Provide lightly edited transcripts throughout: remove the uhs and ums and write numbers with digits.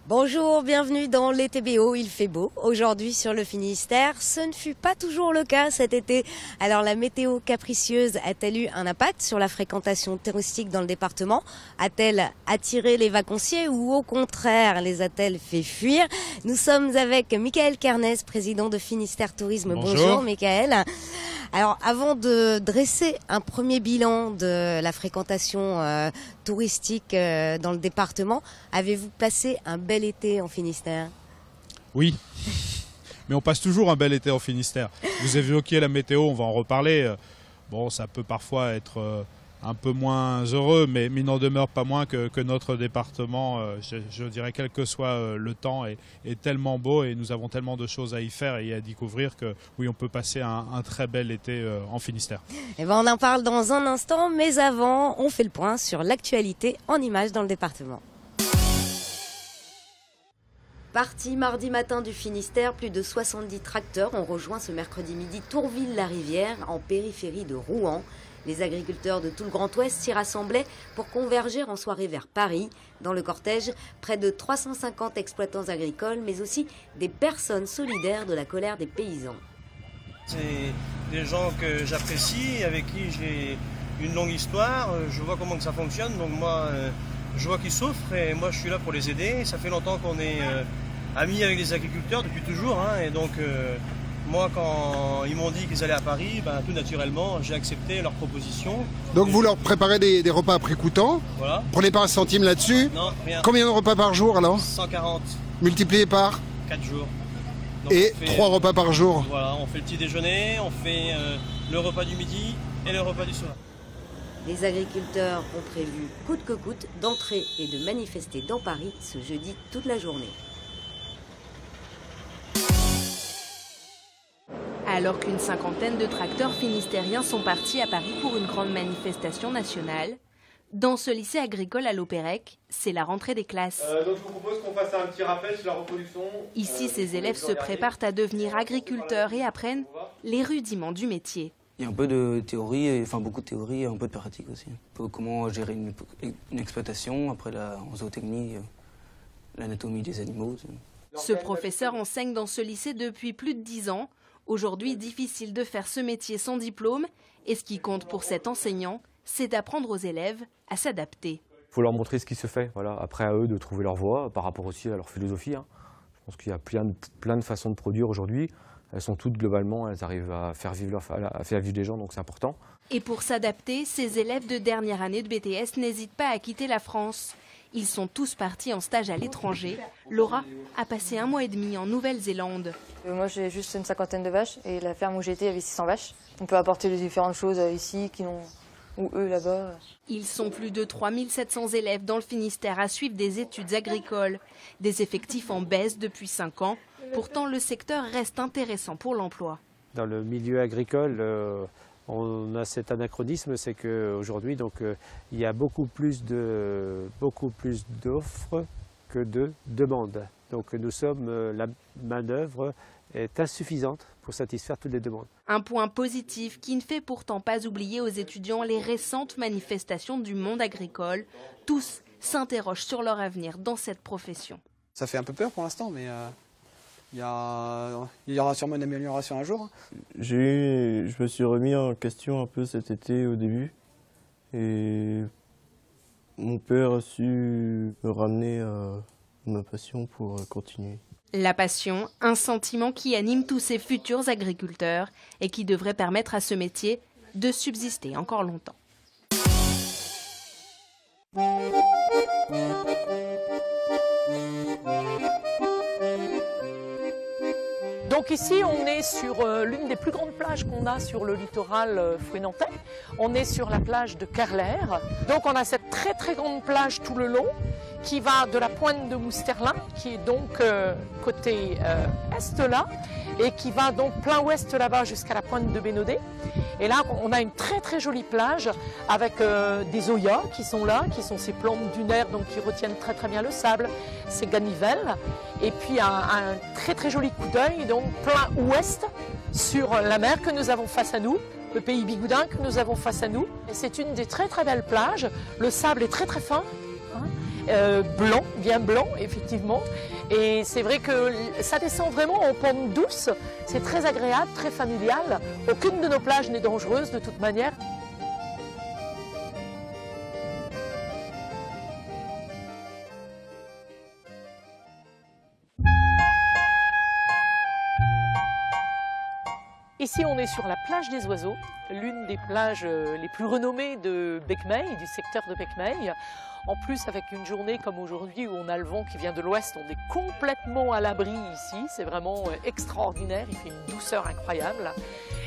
Bonjour, bienvenue dans l'été BO, il fait beau aujourd'hui sur le Finistère. Ce ne fut pas toujours le cas cet été. Alors la météo capricieuse a-t-elle eu un impact sur la fréquentation touristique dans le département? A-t-elle attiré les vacanciers ou au contraire les a-t-elle fait fuir? Nous sommes avec Michael Kernès, président de Finistère Tourisme. Bonjour Michael. Alors avant de dresser un premier bilan de la fréquentation touristique dans le département, avez-vous passé un bel été en Finistère? Oui, mais on passe toujours un bel été en Finistère. Vous évoquiez la météo, on va en reparler. Bon, ça peut parfois être un peu moins heureux, mais il n'en demeure pas moins que notre département, je dirais quel que soit le temps, est tellement beau et nous avons tellement de choses à y faire et à découvrir que oui, on peut passer un très bel été en Finistère. Eh ben, on en parle dans un instant, mais avant, on fait le point sur l'actualité en images dans le département. Parti mardi matin du Finistère, plus de 70 tracteurs ont rejoint ce mercredi midi Tourville-la-Rivière en périphérie de Rouen. Les agriculteurs de tout le Grand Ouest s'y rassemblaient pour converger en soirée vers Paris. Dans le cortège, près de 350 exploitants agricoles, mais aussi des personnes solidaires de la colère des paysans. C'est des gens que j'apprécie, avec qui j'ai une longue histoire. Je vois comment que ça fonctionne, donc moi, je vois qu'ils souffrent et moi, je suis là pour les aider. Ça fait longtemps qu'on est amis avec les agriculteurs, depuis toujours, hein, et donc... Moi, quand ils m'ont dit qu'ils allaient à Paris, tout naturellement, j'ai accepté leur proposition. Donc vous leur préparez des repas à prix coûtant. Voilà. Prenez pas un centime là-dessus? Non, rien. Combien de repas par jour alors? 140. Multiplié par 4 jours. Donc et 3 repas par jour. Voilà, on fait le petit déjeuner, on fait le repas du midi et le repas du soir. Les agriculteurs ont prévu, coûte que coûte, d'entrer et de manifester dans Paris ce jeudi toute la journée. Alors qu'une cinquantaine de tracteurs finistériens sont partis à Paris pour une grande manifestation nationale, dans ce lycée agricole à Lopérec, c'est la rentrée des classes. Donc je vous propose qu'on fasse un petit rappel sur la reproduction. Ici, ces élèves se préparent à devenir agriculteurs et apprennent les rudiments du métier. Il y a un peu de théorie, enfin beaucoup de théorie et un peu de pratique aussi. Un peu comment gérer une exploitation, après en zootechnie, l'anatomie des animaux. Ce professeur enseigne dans ce lycée depuis plus de 10 ans. Aujourd'hui, difficile de faire ce métier sans diplôme. Et ce qui compte pour cet enseignant, c'est d'apprendre aux élèves à s'adapter. Il faut leur montrer ce qui se fait. Voilà. Après, à eux de trouver leur voie par rapport aussi à leur philosophie. Hein. Je pense qu'il y a plein de façons de produire aujourd'hui. Elles sont toutes globalement, elles arrivent à faire vivre les gens, donc c'est important. Et pour s'adapter, ces élèves de dernière année de BTS n'hésitent pas à quitter la France. Ils sont tous partis en stage à l'étranger. Laura a passé 1 mois et demi en Nouvelle-Zélande. Moi j'ai juste une cinquantaine de vaches et la ferme où j'étais avait 600 vaches. On peut apporter les différentes choses ici ou eux là-bas. Ils sont plus de 3700 élèves dans le Finistère à suivre des études agricoles. Des effectifs en baisse depuis 5 ans. Pourtant le secteur reste intéressant pour l'emploi. Dans le milieu agricole, on a cet anachronisme, c'est qu'aujourd'hui il y a beaucoup plus d'offres que de demandes. Donc la main-d'œuvre est insuffisante pour satisfaire toutes les demandes. Un point positif qui ne fait pourtant pas oublier aux étudiants les récentes manifestations du monde agricole. Tous s'interrogent sur leur avenir dans cette profession. Ça fait un peu peur pour l'instant, mais il y aura sûrement une amélioration un jour. Je me suis remis en question un peu cet été au début. Et mon père a su me ramener à ma passion pour continuer. La passion, un sentiment qui anime tous ces futurs agriculteurs et qui devrait permettre à ce métier de subsister encore longtemps. Donc ici, on est sur l'une des plus grandes plages qu'on a sur le littoral fouesnantais. On est sur la plage de Kerler. Donc on a cette très très grande plage tout le long qui va de la pointe de Mousterlin, qui est donc côté est là, et qui va donc plein ouest là-bas jusqu'à la pointe de Bénodet. Et là, on a une très très jolie plage avec des oyas qui sont là, qui sont ces plantes dunaires donc qui retiennent très très bien le sable, ces ganivelles, et puis un très très joli coup d'œil donc plein ouest sur la mer que nous avons face à nous, le pays Bigoudin que nous avons face à nous. C'est une des très très belles plages, le sable est très très fin. blanc, bien blanc effectivement. Et c'est vrai que ça descend vraiment en pente douce, c'est très agréable, très familial. Aucune de nos plages n'est dangereuse de toute manière. Ici, on est sur la plage des Oiseaux, l'une des plages les plus renommées de Becmeil, du secteur de Becmeil. En plus, avec une journée comme aujourd'hui où on a le vent qui vient de l'ouest, on est complètement à l'abri ici. C'est vraiment extraordinaire, il fait une douceur incroyable.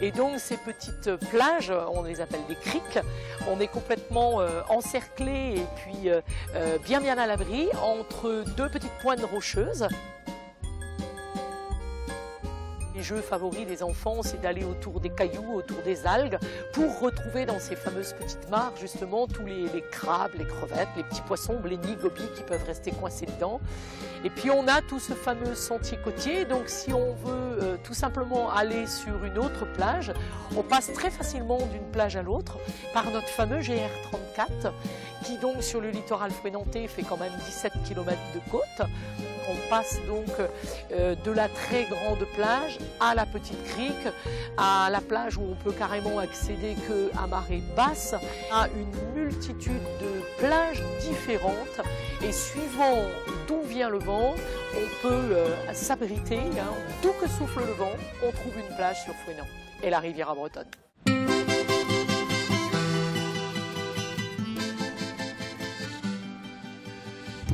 Et donc ces petites plages, on les appelle des criques, on est complètement encerclés et puis bien à l'abri entre deux petites pointes rocheuses. Les jeux favoris des enfants, c'est d'aller autour des cailloux, autour des algues, pour retrouver dans ces fameuses petites mares justement tous les crabes, les crevettes, les petits poissons, blennies, gobies qui peuvent rester coincés dedans. Et puis on a tout ce fameux sentier côtier, donc si on veut tout simplement aller sur une autre plage, on passe très facilement d'une plage à l'autre par notre fameux GR34, qui donc sur le littoral fouesnantais fait quand même 17 km de côte. On passe donc de la très grande plage à la petite crique, à la plage où on peut carrément accéder qu'à marée basse, à une multitude de plages différentes. Et suivant d'où vient le vent, on peut s'abriter. D'où que souffle le vent, on trouve une plage sur Fouesnant et la Riviera bretonne.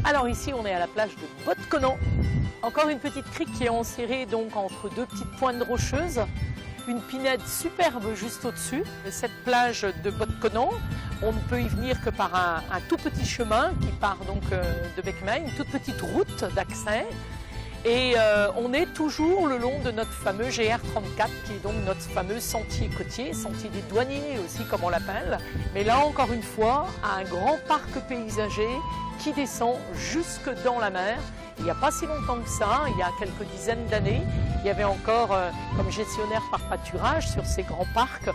Alors ici, on est à la plage de Botconant. Encore une petite crique qui est enserrée donc entre deux petites pointes rocheuses. Une pinède superbe juste au-dessus. Cette plage de Botconant, on ne peut y venir que par un tout petit chemin qui part donc de Becmeil, une toute petite route d'accès. Et on est toujours le long de notre fameux GR34 qui est donc notre fameux sentier côtier, sentier des douaniers aussi comme on l'appelle. Mais là encore une fois, un grand parc paysager qui descend jusque dans la mer. Il n'y a pas si longtemps que ça, il y a quelques dizaines d'années, il y avait encore comme gestionnaire par pâturage sur ces grands parcs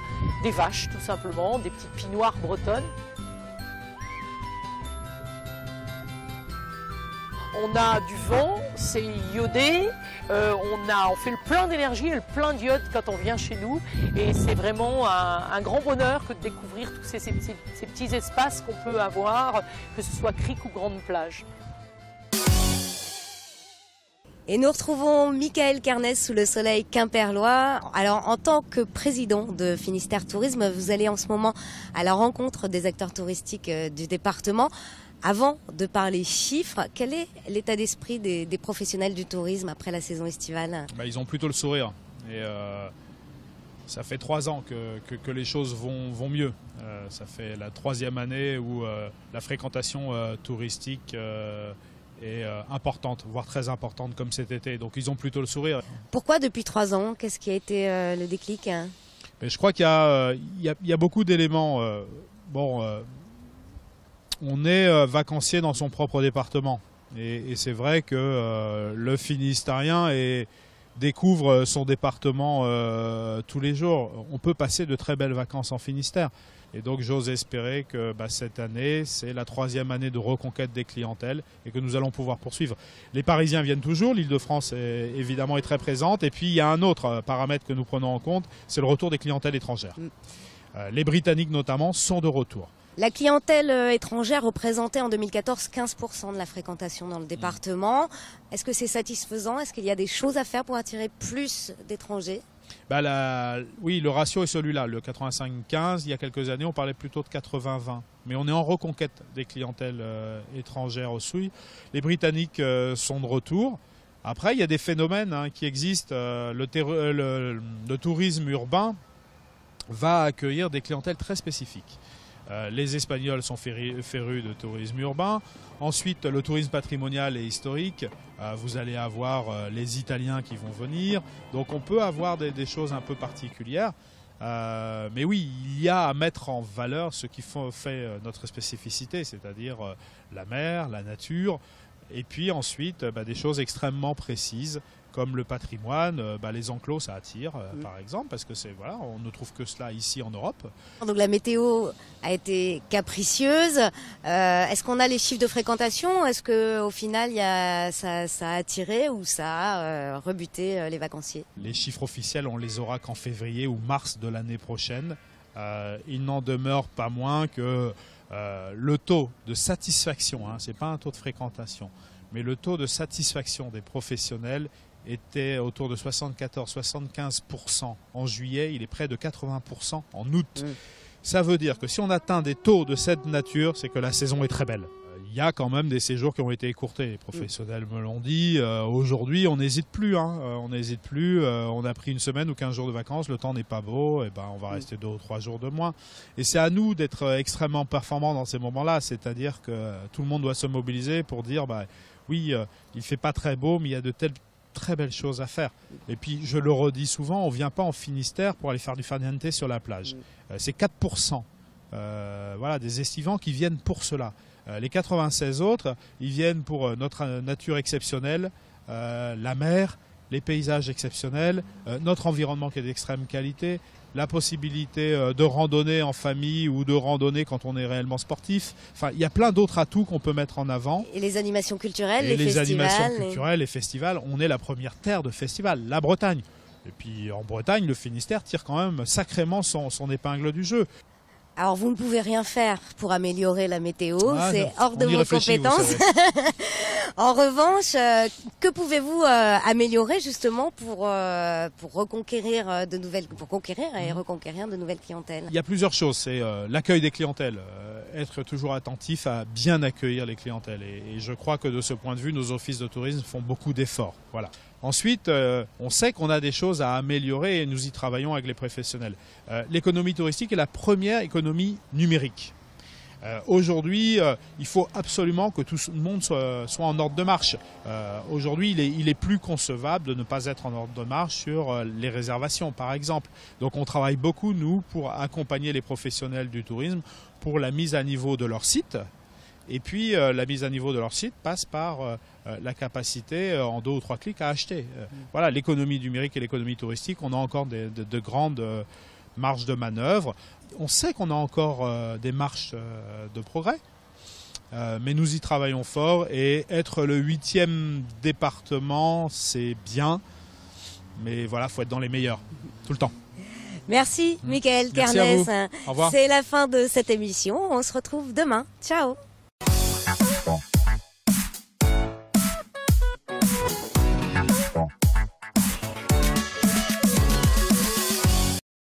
des vaches tout simplement, des petites pinoires bretonnes. On a du vent, c'est iodé, on fait le plein d'énergie et le plein d'iode quand on vient chez nous. Et c'est vraiment un grand bonheur que de découvrir tous ces petits espaces qu'on peut avoir, que ce soit crique ou grande plage. Et nous retrouvons Michael Carnes sous le soleil quimperlois. Alors, en tant que président de Finistère Tourisme, vous allez en ce moment à la rencontre des acteurs touristiques du département. Avant de parler chiffres, quel est l'état d'esprit des professionnels du tourisme après la saison estivale? Ils ont plutôt le sourire. Et ça fait 3 ans que les choses vont mieux. Ça fait la 3e année où la fréquentation touristique est importante, voire très importante comme cet été. Donc ils ont plutôt le sourire. Pourquoi depuis 3 ans? Qu'est-ce qui a été le déclic? Mais je crois qu'il y a beaucoup d'éléments. On est vacancier dans son propre département. Et c'est vrai que le Finistérien découvre son département tous les jours. On peut passer de très belles vacances en Finistère. Et donc j'ose espérer que cette année, c'est la 3e année de reconquête des clientèles et que nous allons pouvoir poursuivre. Les Parisiens viennent toujours, l'Île-de-France évidemment est très présente. Et puis il y a un autre paramètre que nous prenons en compte, c'est le retour des clientèles étrangères. Les Britanniques notamment sont de retour. La clientèle étrangère représentait en 2014 15% de la fréquentation dans le département. Est-ce que c'est satisfaisant? Est-ce qu'il y a des choses à faire pour attirer plus d'étrangers? Oui, le ratio est celui-là, le 85-15. Il y a quelques années, on parlait plutôt de 80-20. Mais on est en reconquête des clientèles étrangères aussi. Les Britanniques sont de retour. Après, il y a des phénomènes qui existent. Le tourisme urbain va accueillir des clientèles très spécifiques. Les Espagnols sont férus de tourisme urbain. Ensuite, le tourisme patrimonial et historique. Vous allez avoir les Italiens qui vont venir. Donc on peut avoir des choses un peu particulières. Mais oui, il y a à mettre en valeur ce qui fait notre spécificité, c'est-à-dire la mer, la nature. Et puis ensuite, des choses extrêmement précises, comme le patrimoine, les enclos ça attire par exemple, parce que voilà, on ne trouve que cela ici en Europe. Donc la météo a été capricieuse. Est-ce qu'on a les chiffres de fréquentation? Est-ce qu'au final ça a attiré ou ça a rebuté les vacanciers? Les chiffres officiels, on les aura qu'en février ou mars de l'année prochaine. Il n'en demeure pas moins que le taux de satisfaction, c'est pas un taux de fréquentation, mais le taux de satisfaction des professionnels était autour de 74-75% en juillet, il est près de 80% en août. Ça veut dire que si on atteint des taux de cette nature, c'est que la saison est très belle. Il y a quand même des séjours qui ont été écourtés. Les professionnels me l'ont dit. Aujourd'hui, on n'hésite plus. On n'hésite plus. On a pris une semaine ou 15 jours de vacances. Le temps n'est pas beau. Et on va rester 2 ou 3 jours de moins. Et c'est à nous d'être extrêmement performants dans ces moments-là. C'est-à-dire que tout le monde doit se mobiliser pour dire oui, il ne fait pas très beau, mais il y a de telles très belles choses à faire. Et puis, je le redis souvent, on ne vient pas en Finistère pour aller faire du farniente sur la plage. C'est 4% des estivants qui viennent pour cela. Les 96 autres, ils viennent pour notre nature exceptionnelle, la mer, les paysages exceptionnels, notre environnement qui est d'extrême qualité, la possibilité de randonner en famille ou de randonner quand on est réellement sportif. Enfin, il y a plein d'autres atouts qu'on peut mettre en avant. Et les animations culturelles, les festivals. animations culturelles, les festivals, on est la première terre de festivals, la Bretagne. Et puis en Bretagne, le Finistère tire quand même sacrément son épingle du jeu. Alors vous ne pouvez rien faire pour améliorer la météo, c'est hors de vos réfléchit, compétences. En revanche, que pouvez-vous améliorer justement pour conquérir et reconquérir de nouvelles clientèles? Il y a plusieurs choses. C'est l'accueil des clientèles, être toujours attentif à bien accueillir les clientèles. Et je crois que de ce point de vue, nos offices de tourisme font beaucoup d'efforts. Voilà. Ensuite, on sait qu'on a des choses à améliorer et nous y travaillons avec les professionnels. L'économie touristique est la première économie numérique. Aujourd'hui, il faut absolument que tout le monde soit en ordre de marche. Aujourd'hui, il est plus concevable de ne pas être en ordre de marche sur les réservations, par exemple. Donc on travaille beaucoup, nous, pour accompagner les professionnels du tourisme pour la mise à niveau de leur site. Et puis, la mise à niveau de leur site passe par la capacité, en 2 ou 3 clics, à acheter. Voilà, l'économie numérique et l'économie touristique, on a encore de grandes marges de manœuvre. On sait qu'on a encore des marges de progrès, mais nous y travaillons fort. Et être le 8e département, c'est bien. Mais voilà, il faut être dans les meilleurs, tout le temps. Merci, Michael Merci Kernes. à vous. Au revoir. C'est la fin de cette émission. On se retrouve demain. Ciao.